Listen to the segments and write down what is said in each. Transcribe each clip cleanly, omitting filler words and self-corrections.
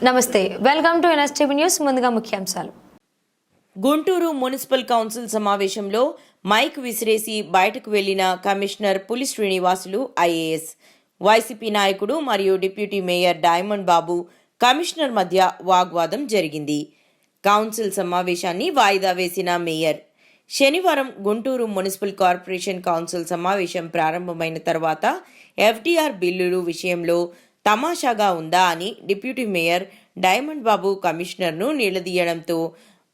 నమస్తే, welcome to NSTV news. ముందుగా ముఖ్యాంశాలు. గుంటూరు మున్సిపల్ కౌన్సిల్ సమావేశంలో మైక్ విసిరేసి బయటకు వెళ్లిన కమిషనర్ పులి శ్రీనివాసులు ఐఏఎస్, వైసీపీ నాయకుడు మరియు డిప్యూటీ మేయర్ డైమండ్ బాబు కమిషనర్ మధ్య వాగ్వాదం జరిగింది. కౌన్సిల్ సమావేశాన్ని వాయిదా వేసిన మేయర్ శనివారం గుంటూరు మున్సిపల్ కార్పొరేషన్ కౌన్సిల్ సమావేశం ప్రారంభమైన తర్వాత ఎఫ్డీఆర్ బిల్లులు విషయంలో తమాషాగా ఉందా అని డిప్యూటీ మేయర్ డైమండ్ బాబు కమిషనర్ను నిలదీయడంతో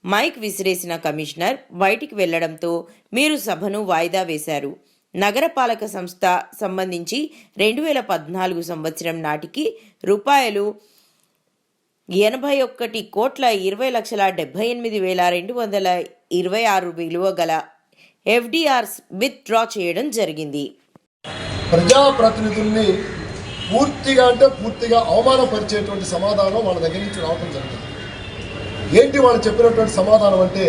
మైక్ విసిరేసిన కమిషనర్ బయటికి వెళ్లడంతో మీరు సభను వాయిదా వేశారు. నగరపాలక సంస్థ సంబంధించి 2014 సంవత్సరం నాటికి రూపాయలు 81,20,78,226 విలువ గల ఎఫ్డీఆర్స్ విత్ డ్రా చేయడం జరిగింది. ప్రజాప్రతినిధుల్ని పూర్తిగా అవమానపరిచేటువంటి సమాధానం వాళ్ళ దగ్గర నుంచి రావడం జరిగింది. ఏంటి వాళ్ళు చెప్పినటువంటి సమాధానం అంటే,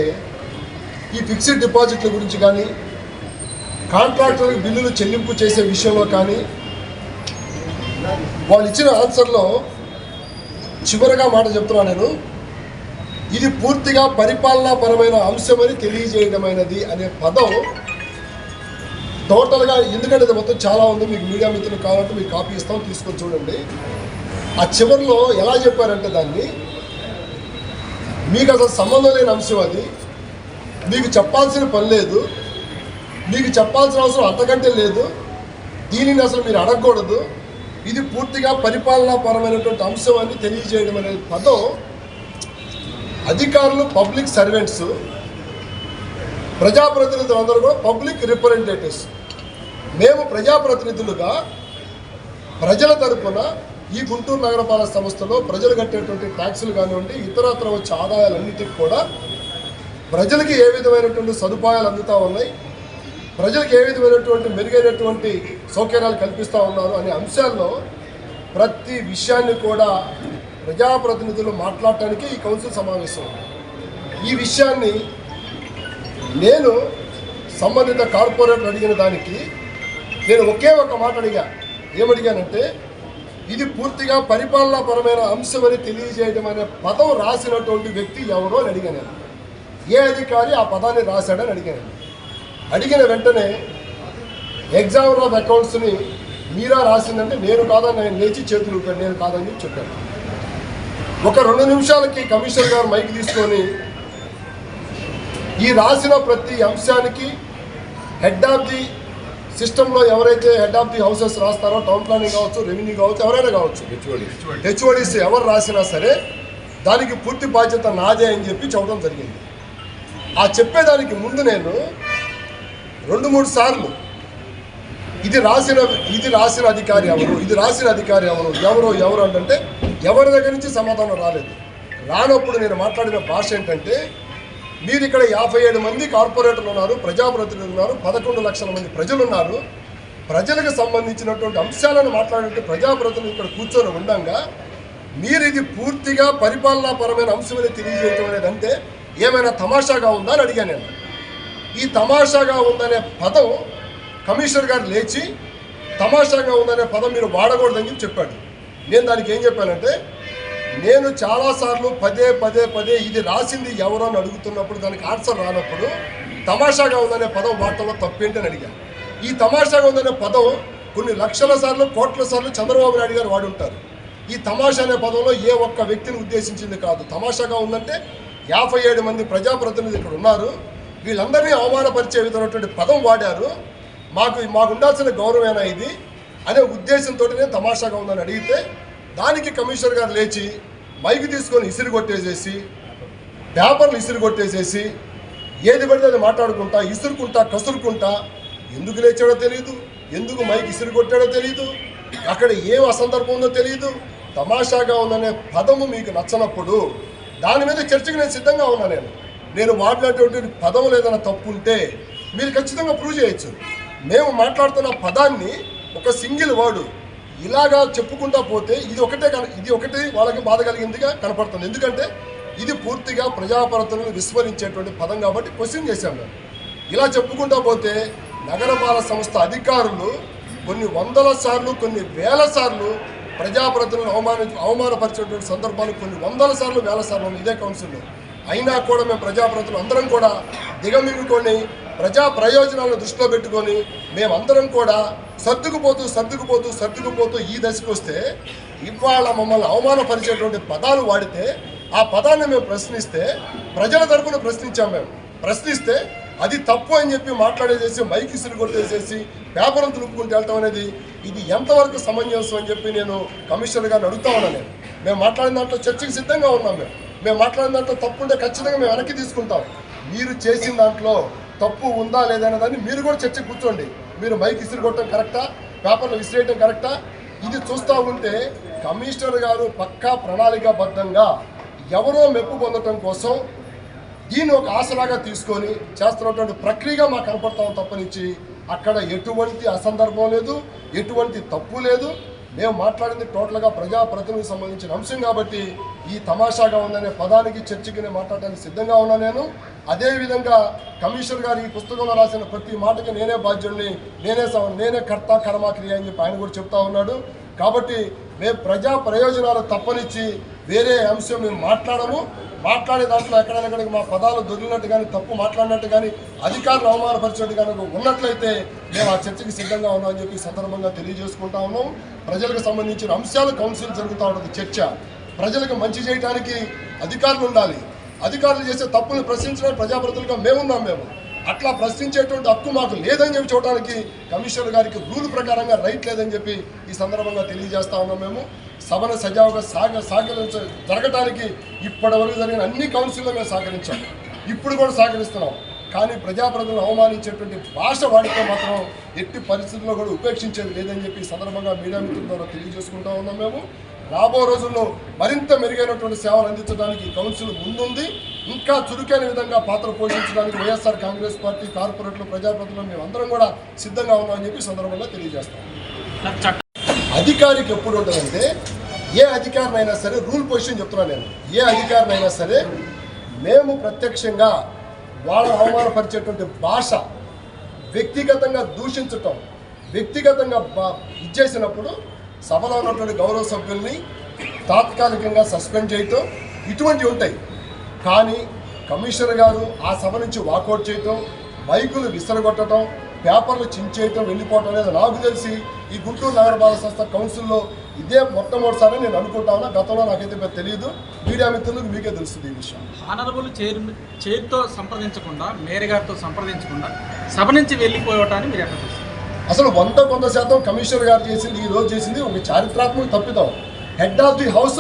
ఈ ఫిక్స్డ్ డిపాజిట్ల గురించి కానీ, కాంట్రాక్టర్లకు బిల్లులు చెల్లింపు చేసే విషయంలో కానీ వాళ్ళు ఇచ్చిన ఆన్సర్లో చివరగా మాట చెప్తున్నాను నేను, ఇది పూర్తిగా పరిపాలనాపరమైన అంశమని తెలియజేయడమైనది అనే పదం టోటల్గా, ఎందుకంటే ఇది మొత్తం చాలా ఉంది, మీకు మీడియా మిత్రులు కావాలంటే మీకు కాపీ ఇస్తాం, తీసుకొని చూడండి. ఆ చివరిలో ఎలా చెప్పారంటే, దాన్ని మీకు అసలు సంబంధం లేని అంశం, అది మీకు చెప్పాల్సిన పని లేదు, మీకు చెప్పాల్సిన అవసరం అంతకంటే లేదు, దీనిని అసలు మీరు అడగకూడదు, ఇది పూర్తిగా పరిపాలనాపరమైనటువంటి అంశం అని తెలియజేయడం అనే పదం అధికారులు, పబ్లిక్ సర్వెంట్స్, ప్రజాప్రతినిధులు అందరూ కూడా పబ్లిక్ రిప్రజెంటేటివ్స్, మేము ప్రజాప్రతినిధులుగా ప్రజల తరఫున ఈ గుంటూరు నగరపాలక సంస్థలో ప్రజలు కట్టేటువంటి ట్యాక్సులు కానివ్వండి, ఇతరత్ర వచ్చే ఆదాయాలన్నిటికీ కూడా ప్రజలకి ఏ విధమైనటువంటి సదుపాయాలు అందుతూ ఉన్నాయి, ప్రజలకు ఏ విధమైనటువంటి మెరుగైనటువంటి సౌకర్యాలు కల్పిస్తూ ఉన్నారు అనే అంశాల్లో ప్రతి విషయాన్ని కూడా ప్రజాప్రతినిధులు మాట్లాడటానికి ఈ కౌన్సిల్ సమావేశం. ఈ విషయాన్ని నేను సంబంధిత కార్పొరేటర్ అడిగిన దానికి నేను ఒకే ఒక మాట అడిగా. ఏమడిగానంటే, ఇది పూర్తిగా పరిపాలనాపరమైన అంశమని తెలియజేయడం అనే పదం రాసినటువంటి వ్యక్తి ఎవరో అని అడిగాను. ఏ అధికారి ఆ పదాన్ని రాశాడని అడిగాను. అడిగిన వెంటనే ఎగ్జామినర్ ఆఫ్ అకౌంట్స్ని మీరా రాసిందంటే నేను కాదని ఆయన లేచి చేతులు ఊపాడు. నేను కాదని చెప్పాను. ఒక 2 నిమిషాలకి కమిషనర్ గారు మైక్ తీసుకొని ఈ రాసిన ప్రతి అంశానికి హెడ్ ఆఫ్ ది సిస్టంలో ఎవరైతే హెడ్ ఆఫ్ ది హౌసెస్ రాస్తారో, టౌన్ ప్లానింగ్ కావచ్చు, రెవెన్యూ కావచ్చు, ఎవరైనా కావచ్చు, హెచ్ఓడిస్ ఎవరు రాసినా సరే దానికి పూర్తి బాధ్యత నాదే అని చెప్పి చెప్పడం జరిగింది. ఆ చెప్పేదానికి ముందు నేను 2-3 సార్లు ఇది రాసిన అధికారి ఎవరు, ఇది రాసిన అధికారి ఎవరు అంటే ఎవరి దగ్గర నుంచి సమాధానం రాలేదు. రానప్పుడు నేను మాట్లాడిన భాష ఏంటంటే, మీరు ఇక్కడ 57 మంది కార్పొరేటర్లు ఉన్నారు, ప్రజాప్రతినిధులు ఉన్నారు, 11 లక్షల మంది ప్రజలు ఉన్నారు, ప్రజలకు సంబంధించినటువంటి అంశాలను మాట్లాడే ప్రజాప్రతినిధులు ఇక్కడ కూర్చొని ఉండగా మీరు ఇది పూర్తిగా పరిపాలనాపరమైన అంశమని తెలియజేయడం అనేది అంటే ఏమైనా తమాషాగా ఉందా అని అడిగాను నేను. ఈ తమాషాగా ఉందనే పదం కమిషనర్ గారు లేచి తమాషాగా ఉందనే పదం మీరు వాడకూడదని చెప్పాడు. నేను దానికి ఏం చెప్పానంటే, నేను చాలాసార్లు పదే ఇది రాసింది ఎవరో అని అడుగుతున్నప్పుడు దానికి ఆన్సర్ రానప్పుడు తమాషాగా ఉందనే పదం వాడటంలో తప్పేంటని అడిగాను. ఈ తమాషాగా ఉందనే పదం కొన్ని లక్షల సార్లు, కోట్ల సార్లు చంద్రబాబు నాయుడు గారు వాడుంటారు. ఈ తమాషా అనే పదంలో ఏ ఒక్క వ్యక్తిని ఉద్దేశించింది కాదు. తమాషాగా ఉందంటే 57 మంది ప్రజాప్రతినిధులు ఇక్కడ ఉన్నారు, వీళ్ళందరినీ అవమానపరిచే విధమైనటువంటి పదం వాడారు, మాకు ఉండాల్సిన గౌరవమేనా ఇది అనే ఉద్దేశంతో నేను తమాషాగా ఉందని అడిగితే దానికి కమిషనర్ గారు లేచి మైక్ తీసుకొని ఇసిరి కొట్టేసేసి, పేపర్లు ఇసిరి కొట్టేసేసి, ఏది పడితే అది మాట్లాడుకుంటా, ఇసురుకుంటా, కసురుకుంటా, ఎందుకు లేచాడో తెలియదు, ఎందుకు మైక్ ఇసిరి కొట్టాడో తెలియదు, అక్కడ ఏం అసందర్భం ఉందో తెలియదు. తమాషాగా ఉందనే పదము మీకు నచ్చనప్పుడు దాని మీద చర్చకు నేను సిద్ధంగా ఉన్నా. నేను వాడినటువంటి పదం లేదన్న తప్పు ఉంటే మీరు ఖచ్చితంగా ప్రూవ్ చేయొచ్చు. మేము మాట్లాడుతున్న పదాన్ని ఒక సింగిల్ వర్డు ఇలాగా చెప్పుకుంటా పోతే ఇది ఒకటే వాళ్ళకి బాధ కలిగిందిగా కనపడుతుంది. ఎందుకంటే ఇది పూర్తిగా ప్రజాప్రతినిధులను విస్మరించేటువంటి పదం కాబట్టి క్వశ్చన్ చేశాం మేము. ఇలా చెప్పుకుంటా పోతే నగరపాలక సంస్థ అధికారులు కొన్ని వందల సార్లు, కొన్ని వేల సార్లు ప్రజాప్రతినిధులను అవమానపరిచేటువంటి సందర్భాలు కొన్ని వందల సార్లు వేల సార్లు ఇదే కౌన్సిల్లో. అయినా కూడా మేము ప్రజాప్రతినిధులు అందరం కూడా దిగమింగుకొని ప్రజా ప్రయోజనాలను దృష్టిలో పెట్టుకొని మేమందరం కూడా సర్దుకుపోతూ ఈ దశకు వస్తే ఇవాళ మమ్మల్ని అవమానపరిచేటువంటి పదాలు వాడితే ఆ పదాన్ని మేము ప్రశ్నిస్తే ప్రజల తరఫున ప్రశ్నిస్తే అది తప్పు అని చెప్పి మాట్లాడేసేసి మైక్ ఇసురు కొట్టేసేసి పేపర్లు తులుపుకుంటూ వెళ్తాం అనేది ఇది ఎంతవరకు సమంజసం అని చెప్పి నేను కమిషనర్ గారిని అడుగుతా ఉన్నాను. మేము మాట్లాడిన దాంట్లో చర్చకు సిద్ధంగా ఉన్నాం. మేము మాట్లాడిన దాంట్లో తప్పు ఉంటే ఖచ్చితంగా మేము వెనక్కి తీసుకుంటాం. మీరు చేసిన దాంట్లో తప్పు ఉందా లేదనే దాన్ని మీరు కూడా చర్చకు కూర్చోండి. మీరు మైక్ ఇసురు కొట్టడం కరెక్టా, పేపర్లు విసిరేయడం కరెక్టా? ఇది చూస్తూ ఉంటే కమిషనర్ గారు పక్కా ప్రణాళికాబద్ధంగా ఎవరో మెప్పు పొందటం కోసం దీన్ని ఒక ఆశలాగా తీసుకొని చేస్తున్నటువంటి ప్రక్రియగా మాకు కనపడతాం తప్పనిచ్చి అక్కడ ఎటువంటి అసందర్భం లేదు, ఎటువంటి తప్పు లేదు. మేము మాట్లాడింది టోటల్గా ప్రజాప్రతినిధికి సంబంధించిన అంశం కాబట్టి ఈ తమాషాగా ఉందనే పదానికి చర్చకి నేను మాట్లాడడానికి సిద్ధంగా ఉన్నా. అదేవిధంగా కమిషనర్ గారు ఈ పుస్తకంలో రాసిన ప్రతి మాటకి నేనే బాధ్యుడిని, నేనే కర్త కర్మ క్రియ అని చెప్పి ఆయన కూడా చెప్తా ఉన్నాడు. కాబట్టి మేము ప్రజా ప్రయోజనాలు తప్పనిచ్చి వేరే అంశం మేము మాట్లాడే దాంట్లో ఎక్కడెక్కడికి మా పదాలు దొరికినట్టు కానీ తప్పు మాట్లాడినట్టు కానీ అధికారులు అవమానపరిచినట్టు కానీ ఉన్నట్లయితే మేము ఆ చర్చకి సిద్ధంగా ఉన్నామని చెప్పి సందర్భంగా తెలియజేసుకుంటా ఉన్నాం. ప్రజలకు సంబంధించిన అంశాలు కౌన్సిల్ జరుగుతూ ఉంటుంది చర్చ. ప్రజలకు మంచి చేయడానికి అధికారులు ఉండాలి. అధికారులు చేసే తప్పులు ప్రశ్నించడానికి ప్రజాప్రతినిధులుగా మేము అట్లా ప్రశ్నించేటువంటి హక్కు మాకు లేదని చెప్పి చూడడానికి కమిషనర్ గారికి రూల్ ప్రకారంగా రైట్ లేదని చెప్పి ఈ సందర్భంగా తెలియజేస్తా ఉన్నాం. మేము సభను సజావుగా జరగటానికి ఇప్పటివరకు జరిగిన అన్ని కౌన్సిల్లో మేము సహకరించాం, ఇప్పుడు కూడా సహకరిస్తున్నాం. కానీ ప్రజాప్రతినిధులను అవమానించేటువంటి భాష వాడితే మాత్రం ఎట్టి పరిస్థితుల్లో కూడా ఉపేక్షించేది లేదని చెప్పి ఈ సందర్భంగా మీడియా మిత్రుల ద్వారా తెలియజేసుకుంటా ఉన్నాం. మేము రాబో రోజుల్లో మరింత మెరుగైనటువంటి సేవలు అందించడానికి కౌన్సిల్ ముందుంది. ఇంకా చురుకైన విధంగా పాత్ర పోషించడానికి వైఎస్ఆర్ కాంగ్రెస్ పార్టీ కార్పొరేట్లు ప్రజాప్రతినిధులు మేము అందరం కూడా సిద్ధంగా ఉన్నామని చెప్పి సందర్భంగా తెలియజేస్తాం. అధికారికి ఎప్పుడు ఉంటుందంటే ఏ అధికారినైనా సరే రూల్ పొజిషన్ చెప్తున్నాను నేను, ఏ అధికారినైనా సరే మేము ప్రత్యక్షంగా వాళ్ళని అవమానపరిచేటువంటి భాష, వ్యక్తిగతంగా దూషించటం, వ్యక్తిగతంగా ఇచ్చేసినప్పుడు సభలో ఉన్నటువంటి గౌరవ సభ్యుల్ని తాత్కాలికంగా సస్పెండ్ చేయటం ఇటువంటివి ఉంటాయి. కానీ కమిషనర్ గారు ఆ సభ నుంచి వాకౌట్ చేయటం, మైకులు విసరగొట్టడం, పేపర్లు చించేయటం, వెళ్ళిపోవటం అనేది నాకు తెలిసి ఈ గుంటూరు నగరపాలక సంస్థ కౌన్సిల్లో ఇదే మొట్టమొదటిసారి నేను అనుకుంటా ఉన్నా. గతంలో నాకైతే తెలియదు, మీడియా మిత్రులకు మీకే తెలుస్తుంది ఈ విషయం. ఆనరబుల్ చైర్తో సంప్రదించకుండా, మేయర్ గారితో సంప్రదించకుండా సభ నుంచి వెళ్ళిపోవటాన్ని మీరు ఎట్లా చూస్తారు? అసలు 100% కమిషనర్ గారు చేసింది, ఈ రోజు చేసింది ఒక చారిత్రాత్మక తప్పిదం. Head of the house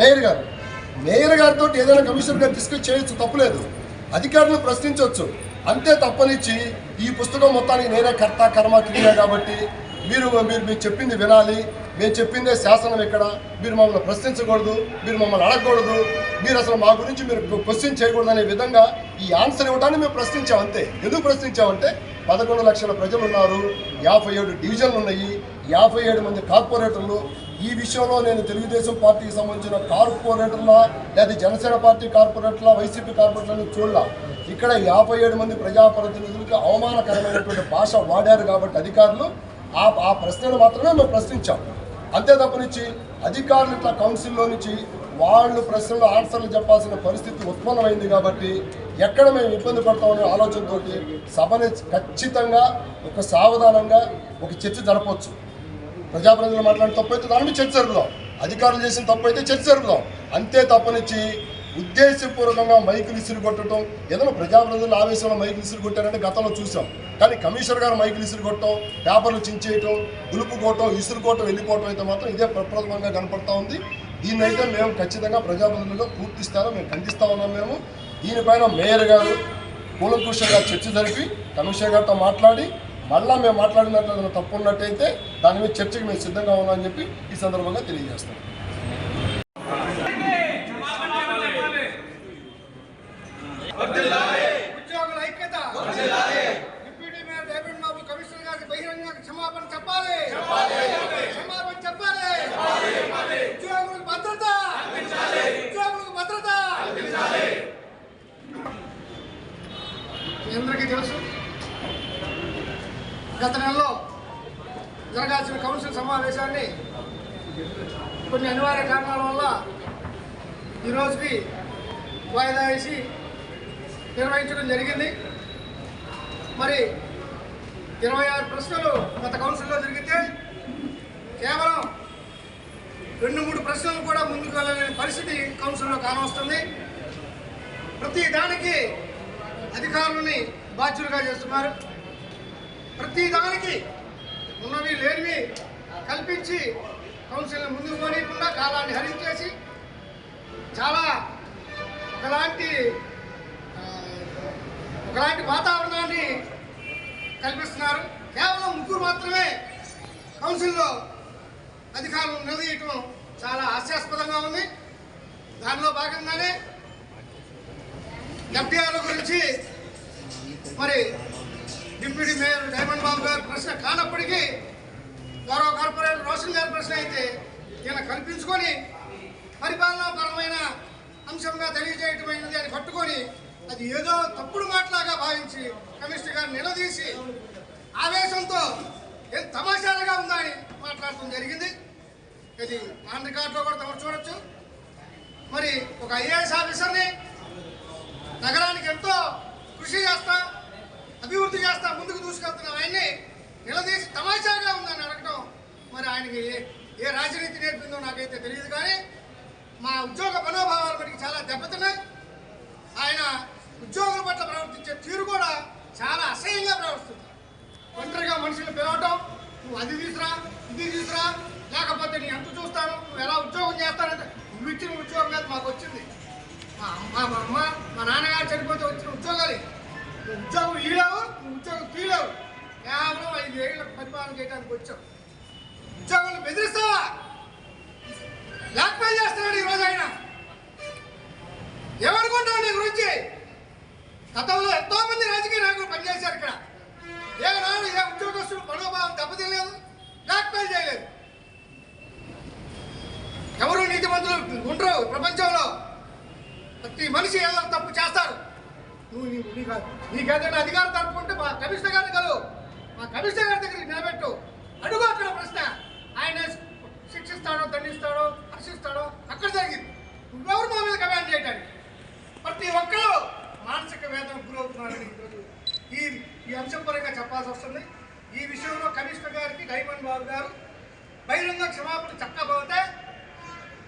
mayor గారితో ఏదైనా కమిషనర్ గారు డిస్కస్ చేయొచ్చు, తప్పులేదు. అధికారులు ప్రశ్నించవచ్చు, అంతే తప్పనిచ్చి ఈ పుస్తకం మొత్తానికి నేనే కర్త కర్మ క్రియ కాబట్టి మీరు చెప్పింది వినాలి, మేము చెప్పిందే శాసనం, ఇక్కడ మీరు మమ్మల్ని ప్రశ్నించకూడదు, మీరు మమ్మల్ని అడగకూడదు, మీరు అసలు మా గురించి మీరు క్వశ్చన్ చేయకూడదు అనే విధంగా ఈ ఆన్సర్ ఇవ్వడానికి మేము ప్రశ్నించాం. అంతే. ఎందుకు ప్రశ్నించామంటే 11 లక్షల ప్రజలు ఉన్నారు, 57 డివిజన్లు ఉన్నాయి, 57 మంది కార్పొరేటర్లు. ఈ విషయంలో నేను తెలుగుదేశం పార్టీకి సంబంధించిన కార్పొరేటర్ల లేదా జనసేన పార్టీ కార్పొరేటర్ల, వైసీపీ కార్పొరేటర్లను చూడాల. ఇక్కడ 57 మంది ప్రజాప్రతినిధులకు అవమానకరమైనటువంటి భాష వాడారు కాబట్టి అధికారులు ఆ ప్రశ్నలు మాత్రమే మేము ప్రశ్నించాం. అంతే తప్పనిచ్చి అధికారులు ఇట్లా కౌన్సిల్లో నుంచి వాళ్ళు ప్రశ్నలు ఆన్సర్లు చెప్పాల్సిన పరిస్థితి ఉత్పన్నమైంది కాబట్టి ఎక్కడ మేము ఇబ్బంది పడతామనే ఆలోచనతో సభని ఖచ్చితంగా ఒక సావధానంగా ఒక చర్చ జరపవచ్చు. ప్రజాప్రతినిధులు మాట్లాడిన తప్పు అయితే దాని మీద చర్చ జరుపుదాం, అధికారులు చేసిన తప్పు అయితే చర్చ జరుపుదాం. అంతే తప్పనిచ్చి ఉద్దేశపూర్వకంగా మైకులు ఇసురు కొట్టడం, ఏదైనా ప్రజాప్రతినిధులు ఆవేశంలో మైకులు ఇసురు కొట్టారంటే గతంలో చూసాం. కానీ కమిషనర్ గారు మైకులు ఇసురు కొట్టడం, పేపర్లు చించేయటం, దులుపుకోవటం, ఇసురుకోవటం, వెళ్ళిపోవటం అయితే మాత్రం ఇదే ప్రప్రథమంగా కనపడతా ఉంది. దీన్నైతే మేము ఖచ్చితంగా ప్రజాప్రతినిధులుగా పూర్తి స్థాయిలో మేము ఖండిస్తూ ఉన్నాం. దీనిపైన మేయర్ గారు కూలంకుషంగా చర్చ జరిపి కమిషనర్ గారితో మాట్లాడి మళ్ళీ మేము మాట్లాడినట్లు తప్పు ఉన్నట్టయితే దాని మీద చర్చకి మేము సిద్ధంగా ఉన్నామని చెప్పి ఈ సందర్భంగా తెలియజేస్తాం. అందరికీ తెలుసు, గత నెలలో జరగాల్సిన కౌన్సిల్ సమావేశాన్ని కొన్ని అనివార్య కారణాల వల్ల ఈరోజుకి వాయిదా వేసి నిర్వహించడం జరిగింది. మరి 26 ప్రశ్నలు గత కౌన్సిల్లో జరిగితే కేవలం 2-3 ప్రశ్నలు కూడా ముందుకు వెళ్ళలేని పరిస్థితి కౌన్సిల్లో కానవస్తుంది. ప్రతి దానికి అధికారులని బాధ్యులుగా చేస్తున్నారు. ప్రతి దానికి ఉన్నవి లేనివి కల్పించి కౌన్సిల్ని ముందుకు పోనీయకుండా కాలాన్ని హరించేసి చాలా ఒకలాంటి వాతావరణాన్ని కల్పిస్తున్నారు. కేవలం 3 మాత్రమే కౌన్సిల్లో అధికారులను నిలదీయటం చాలా హాస్యాస్పదంగా ఉంది. దానిలో భాగంగానే ఎఫ్డీఆర్ల గురించి మరి డిప్యూటీ మేయర్ డైమండ్ బాబు గారి ప్రశ్న కానప్పటికీ గౌరవ కార్పొరేటర్ రోషన్ గారి ప్రశ్న అయితే ఈయన కల్పించుకొని పరిపాలనాపరమైన అంశంగా తెలియజేయటమైనది అని పట్టుకొని అది ఏదో తప్పుడు మాటలాగా భావించి కమిషనర్ గారిని నిలదీసి ఆవేశంతో ఏం తమాషాలుగా ఉందని మాట్లాడటం జరిగింది. ఇది ఆన్ రికార్డులో కూడా తమరు చూడొచ్చు. మరి ఒక ఐఏఎస్ ఆఫీసర్ని నగరానికి ఎంతో కృషి చేస్తా అభివృద్ధి చేస్తా ముందుకు దూసుకెళ్తున్న ఆయన్ని నిలదీసి తమాషాగా ఉందని అడగటం మరి ఆయనకి ఏ రాజనీతి నేర్పిందో నాకైతే తెలియదు. కానీ మా ఉద్యోగ మనోభావాలు మనకి చాలా దెబ్బతిన్నాయి. ఆయన ఉద్యోగుల పట్ల ప్రవర్తించే తీరు కూడా చాలా అసహ్యంగా ప్రవర్తిస్తుంది. ఒంటరిగా మనుషులు పిలవటం, నువ్వు అది తీసురా ఇది తీసురా, లేకపోతే నీ ఎంత చూస్తాను, నువ్వు ఎలా ఉద్యోగం చేస్తానంటే నువ్వు ఇచ్చిన ఉద్యోగం కాదు మాకు వచ్చింది, మా అమ్మ మా నాన్నగారు చనిపోతే వచ్చిన ఉద్యోగాలు. నువ్వు ఉద్యోగం ఈలేవు, నువ్వు ఉద్యోగం తీయలేవు. కేవలం 5 ఏళ్ళ పరిపాలన చేయడానికి వచ్చావు. ఉద్యోగాలు బెదిరిస్తావా? బ్లాక్మెయిల్ చేస్తున్నాడు ఈరోజు ఆయన. ఏమనుకుంటావు నీ గురించి? గతంలో ఎంతో మంది రాజకీయ నాయకులు పనిచేశారు ఇక్కడ. ఏనాడు ఏ ఉద్యోగస్తులు మనోభావం దెబ్బతినలేదు, బ్లాక్మెయిల్ చేయలేదు. ఎవరు నీతిమంతులు ఉండరు ప్రపంచంలో. ప్రతి మనిషి ఏదో తప్పు చేస్తారు. నీకేదైనా అధికారం తప్పుకుంటే మా కమిషనర్ గారిని కలువు, మా కమిషనర్ గారి దగ్గరికి నిలబెట్టు, అడుగు అక్కడ ప్రశ్న. ఆయన శిక్షిస్తాడో దండిస్తాడో హర్షిస్తాడో అక్కడ జరిగింది. నువ్వెవరు మా మీద కమాండ్ చేయడానికి? ప్రతి ఒక్కరూ మానసిక వేదనకు గురవుతున్నారని ఈరోజు ఈ అంశం పరంగా చెప్పాల్సి వస్తుంది. ఈ విషయంలో కమిషనర్ గారికి డైమండ్ బాబు గారు బహిరంగ క్షమాపణ చెప్పకపోతే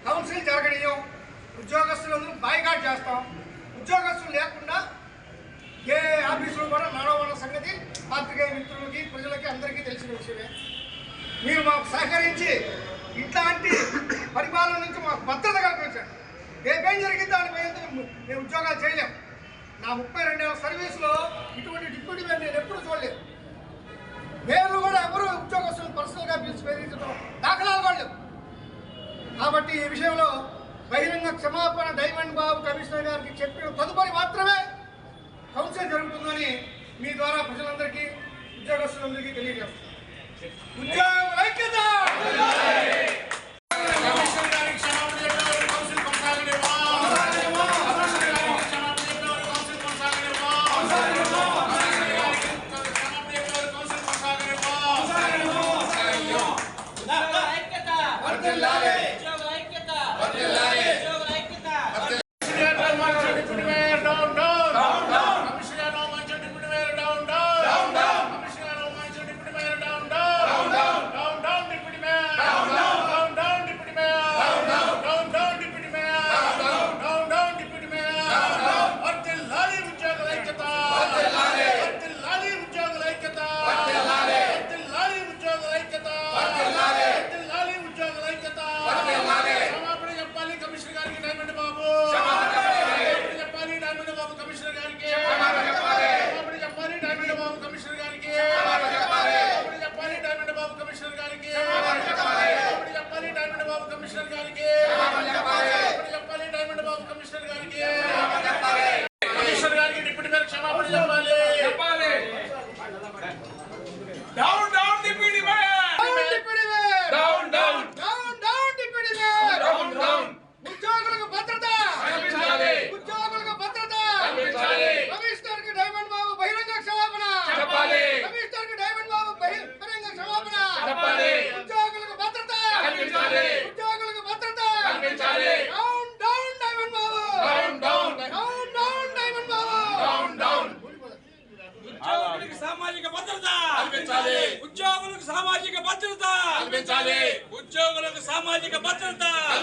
కౌన్సిల్ జరగనీయం, ఉద్యోగస్తులందరూ బాయ్కాట్ చేస్తాం. ఉద్యోగస్తులు లేకుండా ఏ ఆఫీసులో కూడా నడవన్న సంగతి పాత్రికేయ మిత్రులకి ప్రజలకి అందరికీ తెలిసిన విషయమే. మీరు మాకు సహకరించి ఇట్లాంటి పరిపాలన నుంచి మాకు భద్రత కల్పించండి. రేపేం జరిగిందో అని మేము ఉద్యోగాలు చేయలేము. నా 32 ఏళ్ళ సర్వీసులో ఇటువంటి డిప్యూటీ మేయర్ నేను ఎప్పుడు చూడలేదు. మేయర్లు కూడా ఎవరు ఉద్యోగస్తులు పర్సనల్గా పిలిచి బెదిరించడం దాఖలాలు కూడా లేవు. కాబట్టి ఈ విషయంలో బహిరంగ క్షమాపణ డైమండ్ బాబు కమిషనర్ గారికి చెప్పిన తదుపరి మాత్రమే కౌన్సిల్ జరుగుతుందని మీ ద్వారా ప్రజలందరికీ ఉద్యోగస్తులందరికీ తెలియజేస్తున్నారు. ఉద్యోగుల ఐక్యత! భద్రత ఉద్యోగులకు సామాజిక భద్రత ఉద్యోగులకు సామాజిక భద్రత